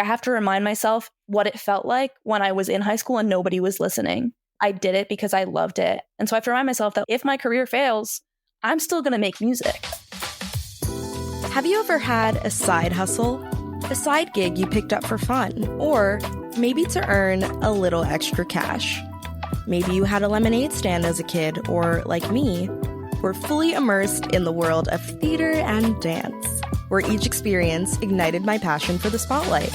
I have to remind myself what it felt like when I was in high school and nobody was listening. I did it because I loved it. And so I have to remind myself that if my career fails, I'm still going to make music. Have you ever had a side hustle? A side gig you picked up for fun, or maybe to earn a little extra cash? Maybe you had a lemonade stand as a kid, or like me, were fully immersed in the world of theater and dance, where each experience ignited my passion for the spotlight.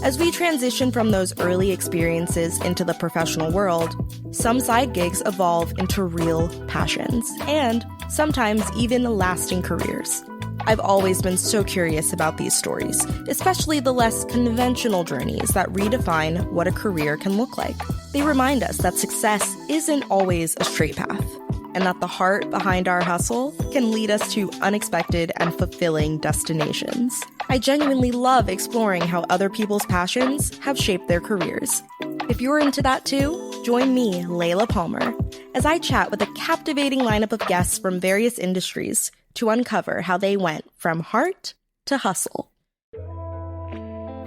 As we transition from those early experiences into the professional world, some side gigs evolve into real passions, and sometimes even lasting careers. I've always been so curious about these stories, especially the less conventional journeys that redefine what a career can look like. They remind us that success isn't always a straight path, and that the heart behind our hustle can lead us to unexpected and fulfilling destinations. I genuinely love exploring how other people's passions have shaped their careers. If you're into that too, join me, Layla Palmer, as I chat with a captivating lineup of guests from various industries to uncover how they went from heart to hustle.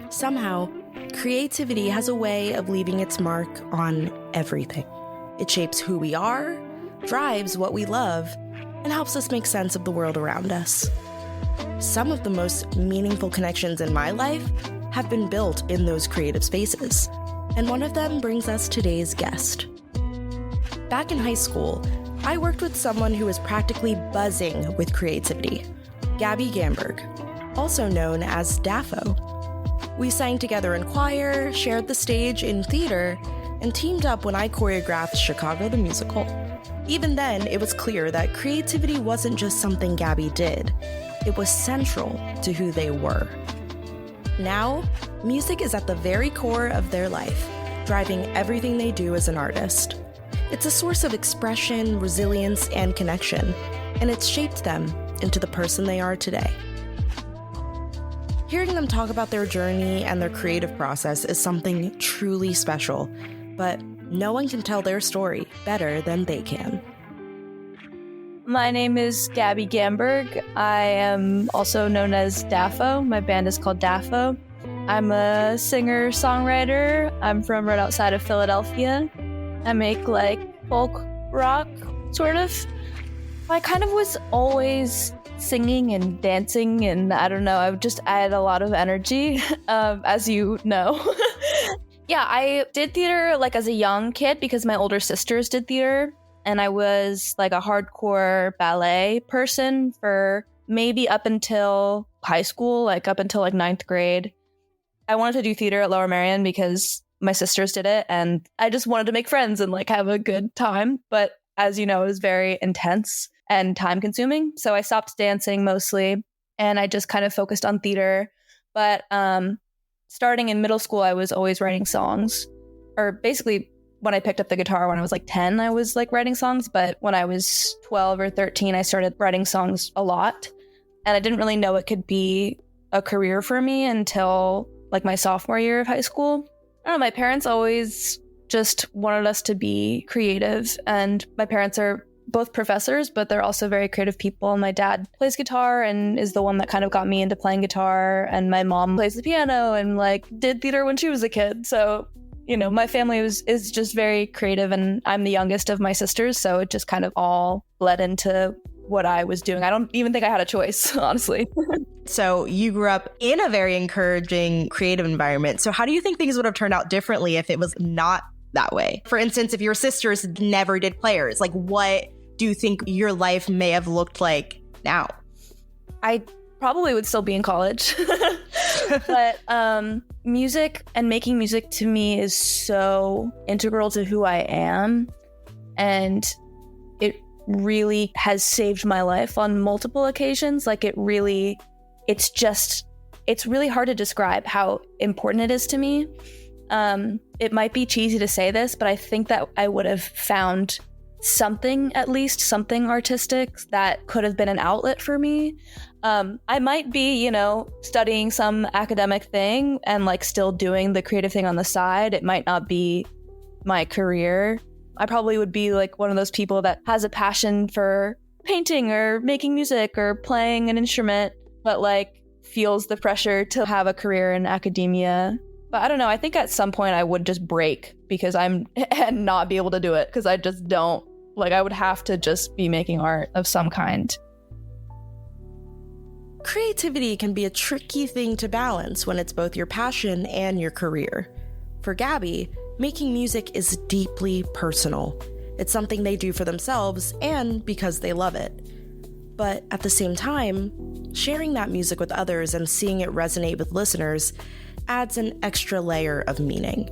Somehow, creativity has a way of leaving its mark on everything. It shapes who we are, drives what we love, and helps us make sense of the world around us. Some of the most meaningful connections in my life have been built in those creative spaces, and one of them brings us today's guest. Back in high school, I worked with someone who was practically buzzing with creativity, Gabi Gamberg, also known as Daffo. We sang together in choir, shared the stage in theater, and teamed up when I choreographed Chicago the Musical. Even then, it was clear that creativity wasn't just something Gabi did. It was central to who they were. Now, music is at the very core of their life, driving everything they do as an artist. It's a source of expression, resilience, and connection, and it's shaped them into the person they are today. Hearing them talk about their journey and their creative process is something truly special, but no one can tell their story better than they can. My name is Gabi Gamberg. I am also known as Daffo. My band is called Daffo. I'm a singer-songwriter. I'm from right outside of Philadelphia. I make like folk rock, sort of. I kind of was always singing and dancing, and I don't know, I had a lot of energy, as you know. Yeah, I did theater like as a young kid because my older sisters did theater, and I was like a hardcore ballet person for maybe up until high school, like up until like 9th grade. I wanted to do theater at Lower Merion because my sisters did it, and I just wanted to make friends and like have a good time. But as you know, it was very intense and time consuming. So I stopped dancing mostly, and I just kind of focused on theater. But starting in middle school, I was always writing songs, or basically when I picked up the guitar when I was like 10, I was like writing songs. But when I was 12 or 13, I started writing songs a lot. And I didn't really know it could be a career for me until like my sophomore year of high school. I don't know, my parents always just wanted us to be creative. And my parents are both professors, but they're also very creative people. My dad plays guitar and is the one that kind of got me into playing guitar. And my mom plays the piano and like did theater when she was a kid. So, you know, my family is just very creative, and I'm the youngest of my sisters. So it just kind of all bled into what I was doing. I don't even think I had a choice, honestly. So you grew up in a very encouraging creative environment. So how do you think things would have turned out differently if it was not that way? For instance, if your sisters never did players, like what do you think your life may have looked like now? I probably would still be in college. But music and making music to me is so integral to who I am. And it really has saved my life on multiple occasions. Like it's really hard to describe how important it is to me. It might be cheesy to say this, but I think that I would have found something artistic that could have been an outlet for me. I might be, studying some academic thing and like still doing the creative thing on the side. It might not be my career. I probably would be like one of those people that has a passion for painting or making music or playing an instrument, but like feels the pressure to have a career in academia. But I don't know, I think at some point I would just break because and not be able to do it because I just don't, like I would have to just be making art of some kind. Creativity can be a tricky thing to balance when it's both your passion and your career. For Gabi, making music is deeply personal. It's something they do for themselves and because they love it. But at the same time, sharing that music with others and seeing it resonate with listeners adds an extra layer of meaning.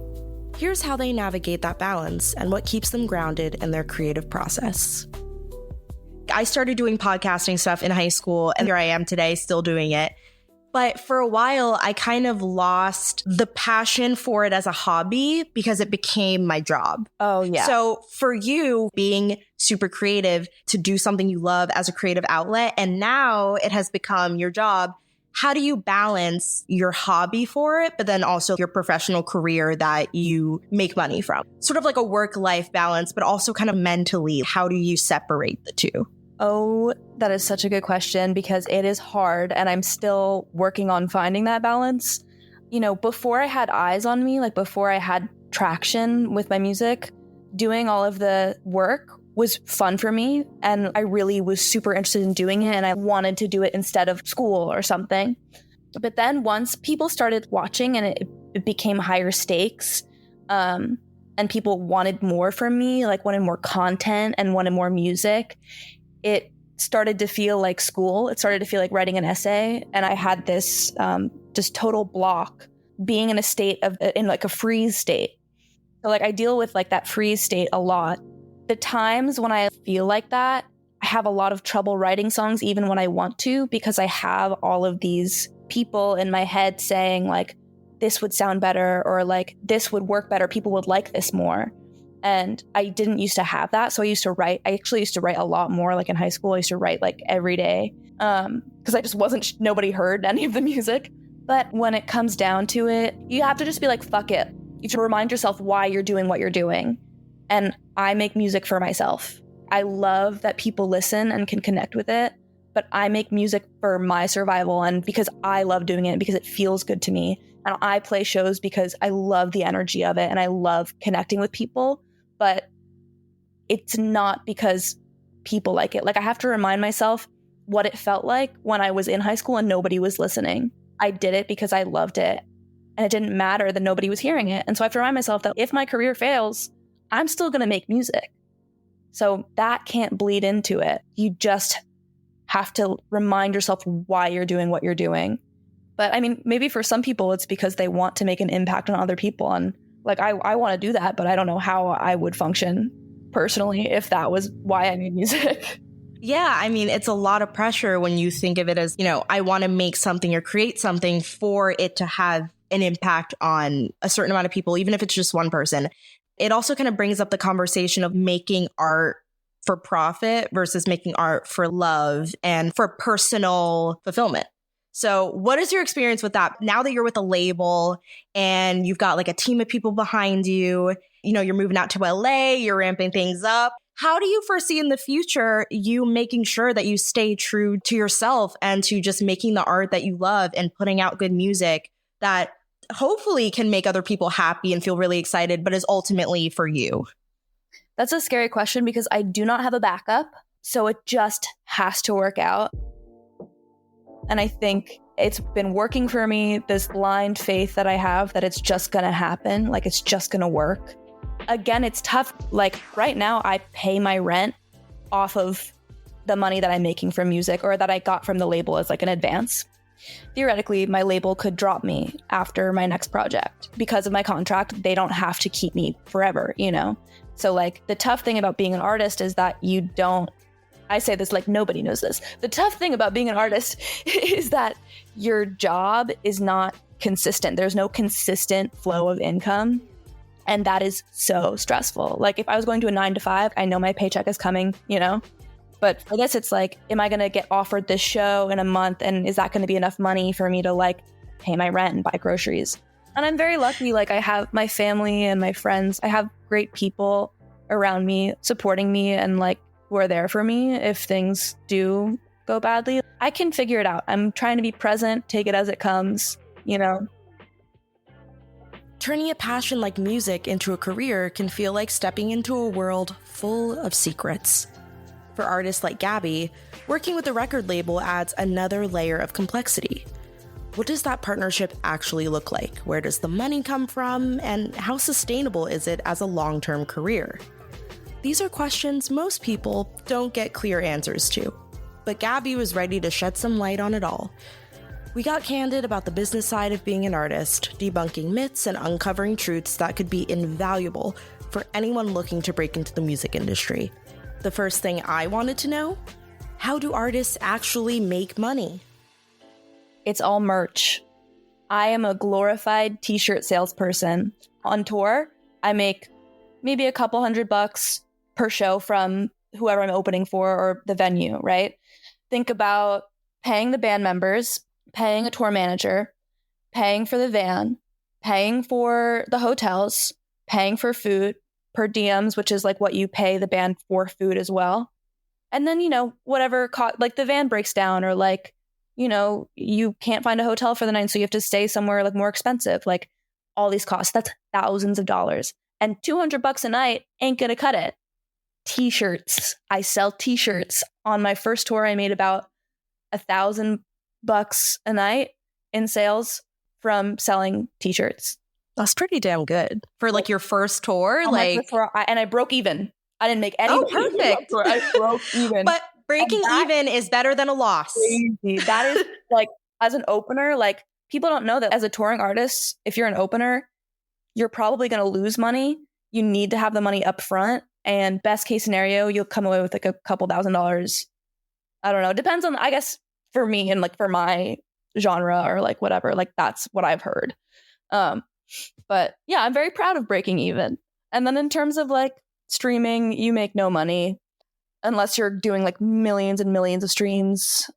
Here's how they navigate that balance and what keeps them grounded in their creative process. I started doing podcasting stuff in high school, and here I am today still doing it. But for a while, I kind of lost the passion for it as a hobby because it became my job. Oh, yeah. So for you, being super creative, to do something you love as a creative outlet, and now it has become your job, how do you balance your hobby for it, but then also your professional career that you make money from? Sort of like a work-life balance, but also kind of mentally, how do you separate the two? Oh, that is such a good question because it is hard and I'm still working on finding that balance. You know, before I had eyes on me, like before I had traction with my music, doing all of the work was fun for me and I really was super interested in doing it and I wanted to do it instead of school or something. But then once people started watching and it became higher stakes, and people wanted more from me, like wanted more content and wanted more music, it started to feel like school. It started to feel like writing an essay. And I had this just total block being in a state in like a freeze state. So like I deal with like that freeze state a lot. The times when I feel like that, I have a lot of trouble writing songs even when I want to because I have all of these people in my head saying like, this would sound better or like this would work better. People would like this more. And I didn't used to have that. So I used to write. I actually used to write a lot more. Like in high school, I used to write like every day because I just wasn't, nobody heard any of the music. But when it comes down to it, you have to just be like, fuck it. You have to remind yourself why you're doing what you're doing. And I make music for myself. I love that people listen and can connect with it. But I make music for my survival and because I love doing it, because it feels good to me. And I play shows because I love the energy of it and I love connecting with people. But it's not because people like it. Like I have to remind myself what it felt like when I was in high school and nobody was listening. I did it because I loved it. And it didn't matter that nobody was hearing it. And so I have to remind myself that if my career fails, I'm still going to make music. So that can't bleed into it. You just have to remind yourself why you're doing what you're doing. But I mean, maybe for some people, it's because they want to make an impact on other people. And like, I want to do that, but I don't know how I would function personally if that was why I made music. Yeah, I mean, it's a lot of pressure when you think of it as, you know, I want to make something or create something for it to have an impact on a certain amount of people, even if it's just one person. It also kind of brings up the conversation of making art for profit versus making art for love and for personal fulfillment. So what is your experience with that? Now that you're with a label and you've got like a team of people behind you, you know, you're moving out to LA, you're ramping things up. How do you foresee in the future you making sure that you stay true to yourself and to just making the art that you love and putting out good music that hopefully can make other people happy and feel really excited, but is ultimately for you? That's a scary question because I do not have a backup. So it just has to work out. And I think it's been working for me, this blind faith that I have that it's just going to happen, like it's just going to work. Again, it's tough. Like right now, I pay my rent off of the money that I'm making from music or that I got from the label as like an advance. Theoretically, my label could drop me after my next project. Because of my contract, they don't have to keep me forever, you know? So like the tough thing about being an artist is that you don't, I say this like nobody knows this. The tough thing about being an artist is that your job is not consistent. There's no consistent flow of income. And that is so stressful. Like if I was going to a 9-to-5, I know my paycheck is coming, you know? But for this, it's like, am I going to get offered this show in a month? And is that going to be enough money for me to like pay my rent and buy groceries? And I'm very lucky. Like I have my family and my friends. I have great people around me supporting me and like who are there for me if things do go badly. I can figure it out. I'm trying to be present, take it as it comes, you know. Turning a passion like music into a career can feel like stepping into a world full of secrets. For artists like Gabi, working with a record label adds another layer of complexity. What does that partnership actually look like? Where does the money come from? And how sustainable is it as a long-term career? These are questions most people don't get clear answers to. But Gabi was ready to shed some light on it all. We got candid about the business side of being an artist, debunking myths and uncovering truths that could be invaluable for anyone looking to break into the music industry. The first thing I wanted to know, how do artists actually make money? It's all merch. I am a glorified t-shirt salesperson. On tour, I make maybe a couple $100 per show from whoever I'm opening for or the venue, right? Think about paying the band members, paying a tour manager, paying for the van, paying for the hotels, paying for food, per diems, which is like what you pay the band for food as well. And then, whatever, like the van breaks down or like, you can't find a hotel for the night, so you have to stay somewhere like more expensive. Like all these costs, that's thousands of dollars. And $200 a night ain't gonna cut it. T-shirts. I sell t-shirts. On my first tour, I made about $1,000 a night in sales from selling t-shirts. That's pretty damn good for like your first tour. And I broke even. I didn't make any. Oh, perfect. I broke even. But breaking even is better than a loss. Crazy. That is like, as an opener, like people don't know that as a touring artist, if you're an opener, you're probably going to lose money. You need to have the money up front. And best case scenario, you'll come away with like a couple $1,000s. I don't know. Depends on, I guess, for me and like for my genre or like whatever, like that's what I've heard. But yeah, I'm very proud of breaking even. And then in terms of like streaming, you make no money unless you're doing like millions and millions of streams.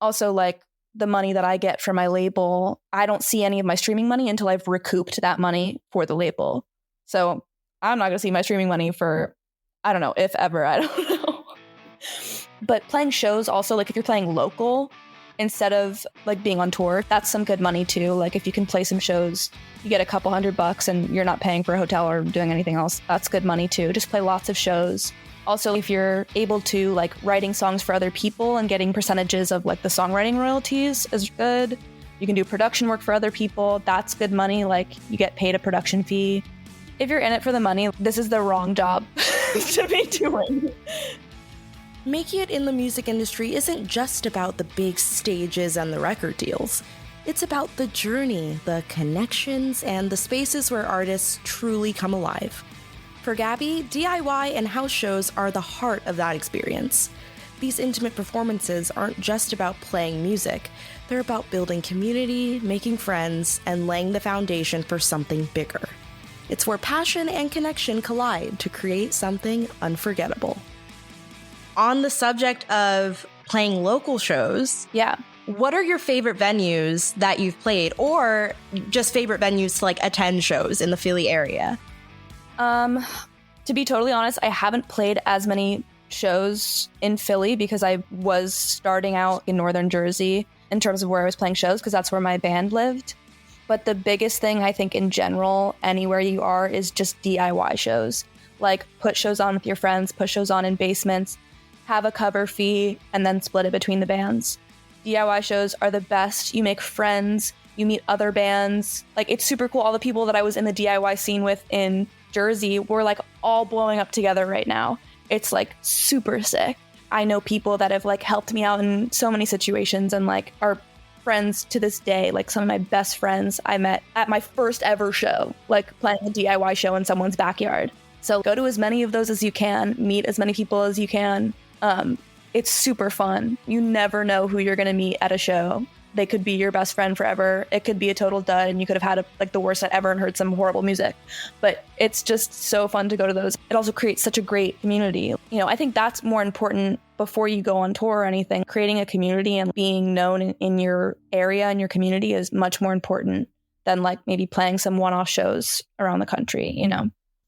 Also, like the money that I get from my label, I don't see any of my streaming money until I've recouped that money for the label. So I'm not going to see my streaming money for, I don't know, if ever, I don't know. But playing shows also, like if you're playing local instead of like being on tour, that's some good money too. Like if you can play some shows, you get a couple $100 and you're not paying for a hotel or doing anything else, that's good money too. Just play lots of shows. Also, if you're able to like writing songs for other people and getting percentages of like the songwriting royalties is good. You can do production work for other people. That's good money. Like you get paid a production fee. If you're in it for the money, this is the wrong job to be doing. Making it in the music industry isn't just about the big stages and the record deals. It's about the journey, the connections, and the spaces where artists truly come alive. For Gabi, DIY and house shows are the heart of that experience. These intimate performances aren't just about playing music. They're about building community, making friends, and laying the foundation for something bigger. It's where passion and connection collide to create something unforgettable. On the subject of playing local shows, yeah, what are your favorite venues that you've played, or just favorite venues to like attend shows in the Philly area? To be totally honest, I haven't played as many shows in Philly because I was starting out in Northern Jersey in terms of where I was playing shows, because that's where my band lived. But the biggest thing I think in general, anywhere you are, is just DIY shows. Like put shows on with your friends, put shows on in basements, have a cover fee, and then split it between the bands. DIY shows are the best. You make friends, you meet other bands. Like it's super cool. All the people that I was in the DIY scene with in Jersey, we're like all blowing up together right now. It's like super sick. I know people that have like helped me out in so many situations and like are friends to this day. Like some of my best friends I met at my first ever show, like playing a DIY show in someone's backyard. So go to as many of those as you can, meet as many people as you can. It's super fun. You never know who you're going to meet at a show. They could be your best friend forever. It could be a total dud and you could have had the worst night ever and heard some horrible music. But it's just so fun to go to those. It also creates such a great community. I think that's more important before you go on tour or anything. Creating a community and being known in your area and your community is much more important than like maybe playing some one-off shows around the country,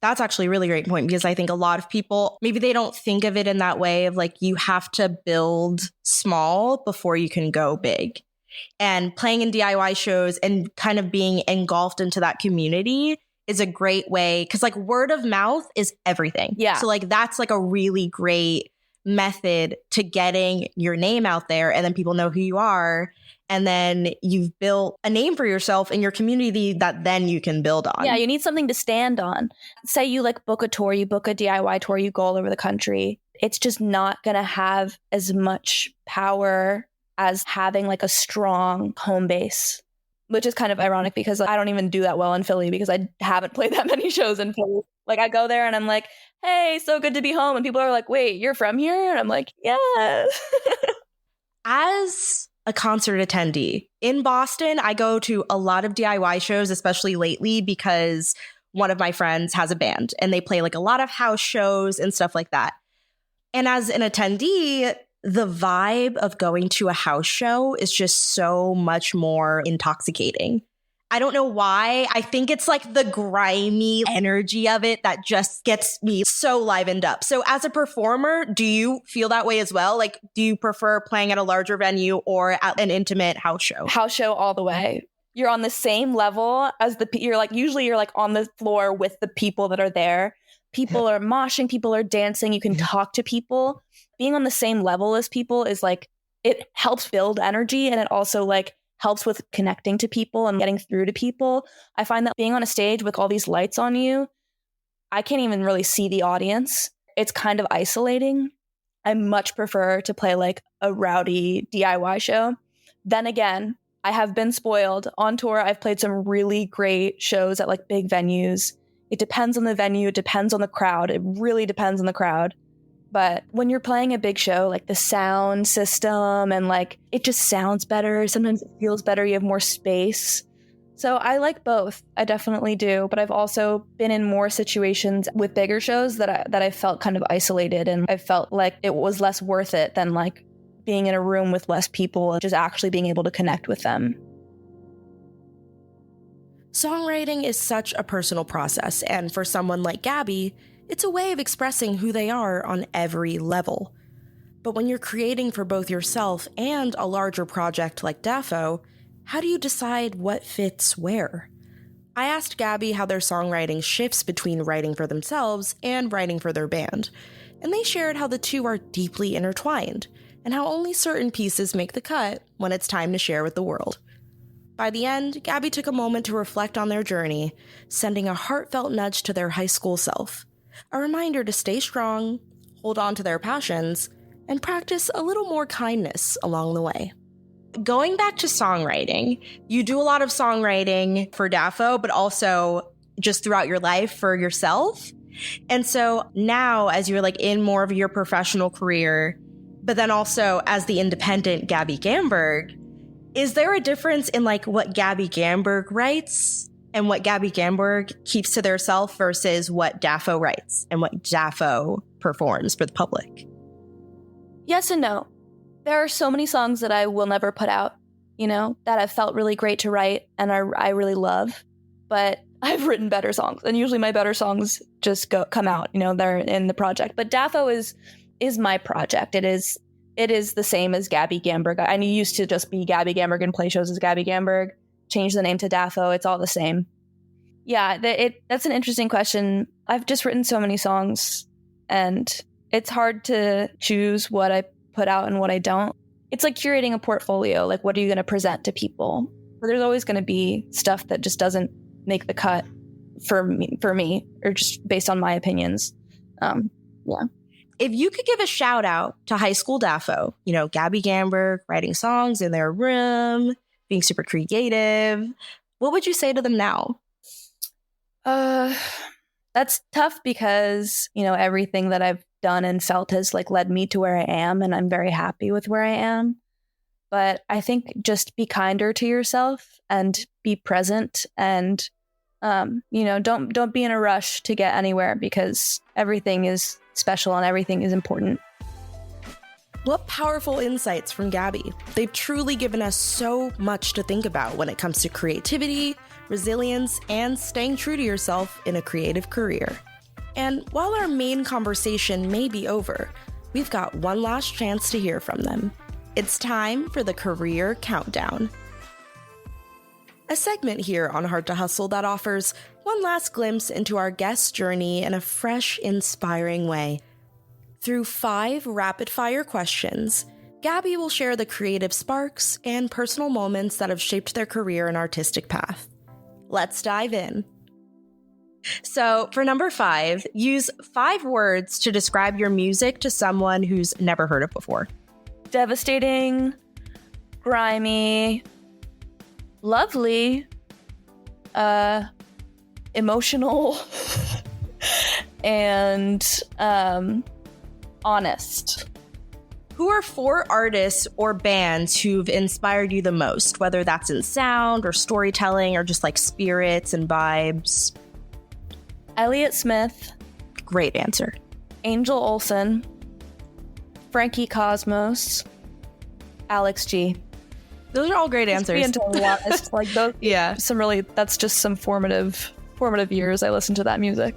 That's actually a really great point, because I think a lot of people, maybe they don't think of it in that way of like, you have to build small before you can go big. And playing in DIY shows and kind of being engulfed into that community is a great way, because like word of mouth is everything. Yeah. So like that's like a really great method to getting your name out there, and then people know who you are. And then you've built a name for yourself in your community that then you can build on. Yeah, you need something to stand on. Say you like book a tour, you book a DIY tour, you go all over the country. It's just not going to have as much power as having like a strong home base, which is kind of ironic because I don't even do that well in Philly because I haven't played that many shows in Philly. Like I go there and I'm like, hey, so good to be home. And people are like, wait, you're from here? And I'm like, yeah. As a concert attendee in Boston, I go to a lot of DIY shows, especially lately, because one of my friends has a band and they play like a lot of house shows and stuff like that. And as an attendee, the vibe of going to a house show is just so much more intoxicating. I don't know why. I think it's like the grimy energy of it that just gets me so livened up. So as a performer, do you feel that way as well? Like, do you prefer playing at a larger venue or at an intimate house show? House show all the way. You're on the same level as you're like on the floor with the people that are there. People are moshing, people are dancing. You can talk to people. Being on the same level as people is like, it helps build energy, and it also like helps with connecting to people and getting through to people. I find that being on a stage with all these lights on you, I can't even really see the audience. It's kind of isolating. I much prefer to play like a rowdy DIY show. Then again, I have been spoiled. On tour, I've played some really great shows at like big venues. It depends on the venue. It depends on the crowd. It really depends on the crowd. But when you're playing a big show, like the sound system and like it just sounds better. Sometimes it feels better. You have more space. So I like both. I definitely do. But I've also been in more situations with bigger shows that I felt kind of isolated, and I felt like it was less worth it than like being in a room with less people and just actually being able to connect with them. Songwriting is such a personal process, and for someone like Gabi, it's a way of expressing who they are on every level. But when you're creating for both yourself and a larger project like Daffo, how do you decide what fits where? I asked Gabi how their songwriting shifts between writing for themselves and writing for their band, and they shared how the two are deeply intertwined, and how only certain pieces make the cut when it's time to share with the world. By the end, Gabi took a moment to reflect on their journey, sending a heartfelt nudge to their high school self. A reminder to stay strong, hold on to their passions, and practice a little more kindness along the way. Going back to songwriting, you do a lot of songwriting for Daffo, but also just throughout your life for yourself. And so now, as you're like in more of your professional career, but then also as the independent Gabi Gamberg, is there a difference in like what Gabi Gamberg writes and what Gabi Gamberg keeps to theirself versus what Daffo writes and what Daffo performs for the public? Yes and no. There are so many songs that I will never put out, that I've felt really great to write and I really love, but I've written better songs, and usually my better songs just come out, they're in the project. But Daffo is my project. It is the same as Gabi Gamberg. I used to just be Gabi Gamberg and play shows as Gabi Gamberg. Change the name to Daffo. It's all the same. Yeah, that's an interesting question. I've just written so many songs, and it's hard to choose what I put out and what I don't. It's like curating a portfolio. Like, what are you going to present to people? But there's always going to be stuff that just doesn't make the cut for me, or just based on my opinions. Yeah. If you could give a shout out to high school Daffo, Gabi Gamberg writing songs in their room, being super creative, what would you say to them now? That's tough because, everything that I've done and felt has like led me to where I am, and I'm very happy with where I am. But I think just be kinder to yourself and be present, and don't be in a rush to get anywhere, because everything is special and everything is important. What powerful insights from Gabi. They've truly given us so much to think about when it comes to creativity, resilience, and staying true to yourself in a creative career. And while our main conversation may be over, we've got one last chance to hear from them. It's time for the Career Countdown. A segment here on Heart to Hustle that offers one last glimpse into our guest's journey in a fresh, inspiring way. Through 5 rapid-fire questions, Gabi will share the creative sparks and personal moments that have shaped their career and artistic path. Let's dive in. So, for number 5, use 5 words to describe your music to someone who's never heard it before. Devastating, grimy, lovely, emotional, and honest. Who are 4 artists or bands who've inspired you the most, whether that's in sound or storytelling or just like spirits and vibes? Elliott Smith. Great answer. Angel Olsen. Frankie Cosmos. Alex G. Those are all great answers. Being totally honest, like those, yeah. That's just some formative years I listened to that music.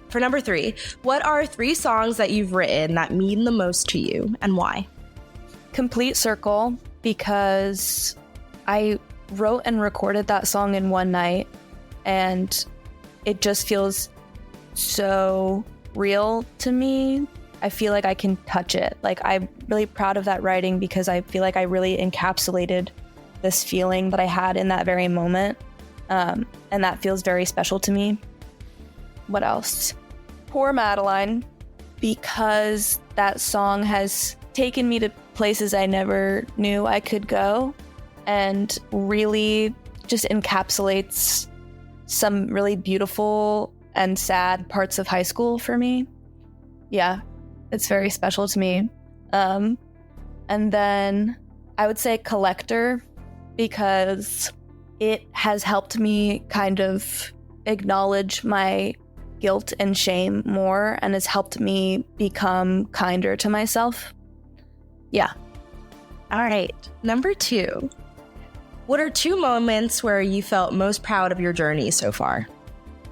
For number 3, what are 3 songs that you've written that mean the most to you and why? Complete Circle, because I wrote and recorded that song in one night and it just feels so real to me. I feel like I can touch it. Like, I'm really proud of that writing because I feel like I really encapsulated this feeling that I had in that very moment. And that feels very special to me. What else? Poor Madeline, because that song has taken me to places I never knew I could go and really just encapsulates some really beautiful and sad parts of high school for me. Yeah, it's very special to me. And then I would say Collector, because it has helped me kind of acknowledge my guilt and shame more and has helped me become kinder to myself. Yeah. All right. Number 2. What are 2 moments where you felt most proud of your journey so far?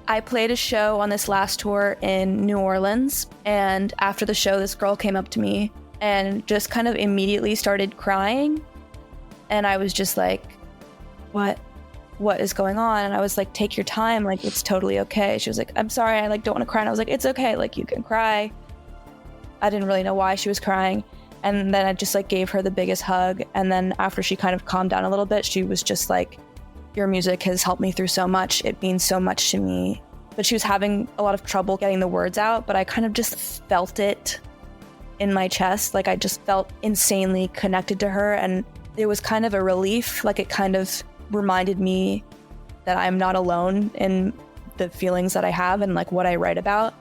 I played a show on this last tour in New Orleans, and after the show, this girl came up to me and just kind of immediately started crying. And I was just like, what is going on? And I was like, take your time, like, it's totally okay. She was like, I'm sorry, I don't want to cry. And I was like, it's okay, like, you can cry. I didn't really know why she was crying. And then I just gave her the biggest hug. And then after she kind of calmed down a little bit, she was just like, your music has helped me through so much. It means so much to me. But she was having a lot of trouble getting the words out, but I kind of just felt it in my chest. I just felt insanely connected to her. And it was kind of a relief. It kind of reminded me that I'm not alone in the feelings that I have and what I write about.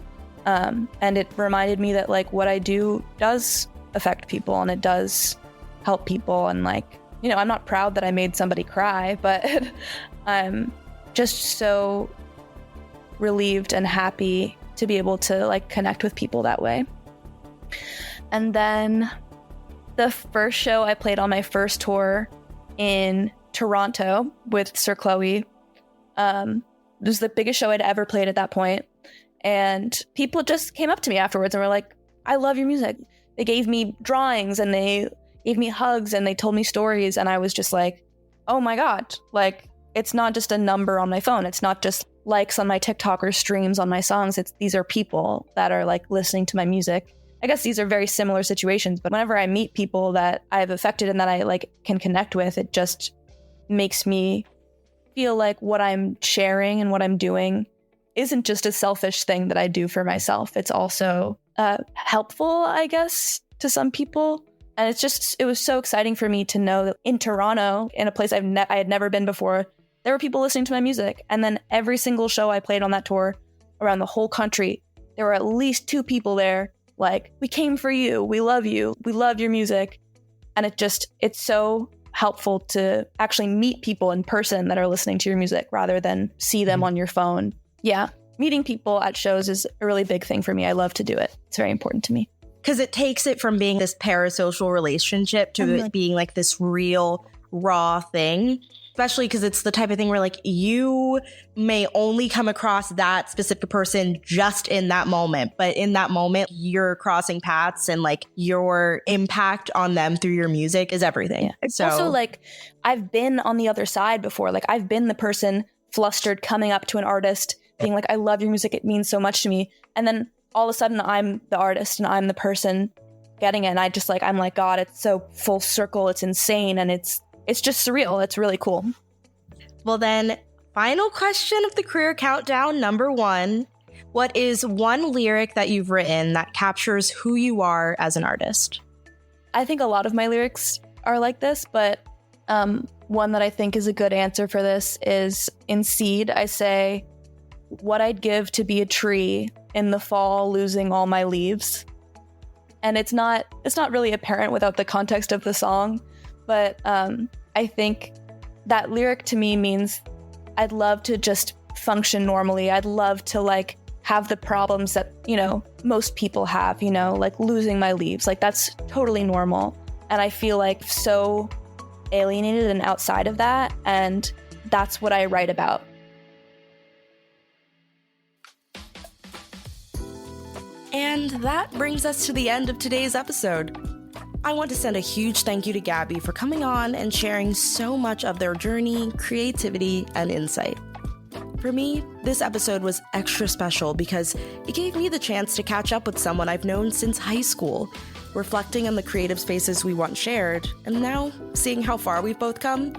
And it reminded me that what I do does affect people and it does help people. And I'm not proud that I made somebody cry, but I'm just so relieved and happy to be able to connect with people that way. And then the first show I played on my first tour in Toronto with Sir Chloe. It was the biggest show I'd ever played at that point. And people just came up to me afterwards and were like, I love your music. They gave me drawings and they gave me hugs and they told me stories. And I was just like, oh my God, it's not just a number on my phone. It's not just likes on my TikTok or streams on my songs. These are people that are listening to my music. I guess these are very similar situations, but whenever I meet people that I've affected and that I can connect with, it just makes me feel like what I'm sharing and what I'm doing isn't just a selfish thing that I do for myself. It's also helpful, I guess, to some people. And it was so exciting for me to know that in Toronto, in a place I had never been before, there were people listening to my music. And then every single show I played on that tour around the whole country, there were at least 2 people there we came for you, we love your music. And it's so helpful to actually meet people in person that are listening to your music rather than see them on your phone. Yeah, meeting people at shows is a really big thing for me. I love to do it. It's very important to me. Because it takes it from being this parasocial relationship to it being this real, raw thing. especially because it's the type of thing where like you may only come across that specific person just in that moment, but in that moment you're crossing paths and like your impact on them through your music is everything. Yeah. It's also like I've been on the other side before. Like I've been the person flustered coming up to an artist being like, I love your music, it means so much to me, and then all of a sudden I'm the artist and I'm the person getting it, and I'm like, God, it's so full circle, it's insane, and it's just surreal. It's really cool. Well then, final question of the career countdown, number 1. What is one lyric that you've written that captures who you are as an artist? I think a lot of my lyrics are like this, but one that I think is a good answer for this is in Seed, I say, what I'd give to be a tree in the fall, losing all my leaves. And it's not really apparent without the context of the song, but I think that lyric to me means I'd love to just function normally. I'd love to like have the problems that, you know, most people have, you know, like losing my leaves. Like that's totally normal. And I feel like so alienated and outside of that. And that's what I write about. And that brings us to the end of today's episode. I want to send a huge thank you to Gabi for coming on and sharing so much of their journey, creativity, and insight. For me, this episode was extra special because it gave me the chance to catch up with someone I've known since high school, reflecting on the creative spaces we once shared, and now seeing how far we've both come.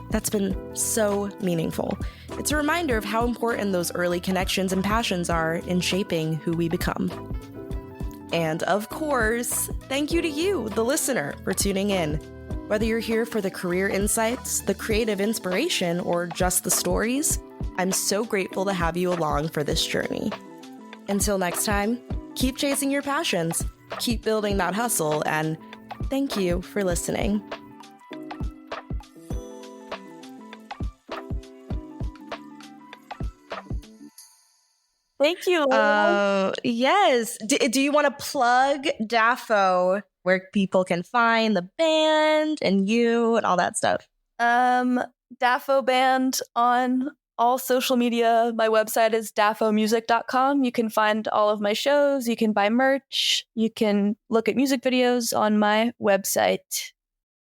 That's been so meaningful. It's a reminder of how important those early connections and passions are in shaping who we become. And of course, thank you to you, the listener, for tuning in. Whether you're here for the career insights, the creative inspiration, or just the stories, I'm so grateful to have you along for this journey. Until next time, keep chasing your passions, keep building that hustle, and thank you for listening. Thank you. Yes. Do you want to plug Daffo, where people can find the band and you and all that stuff? Daffo Band on all social media. My website is daffomusic.com. You can find all of my shows. You can buy merch. You can look at music videos on my website.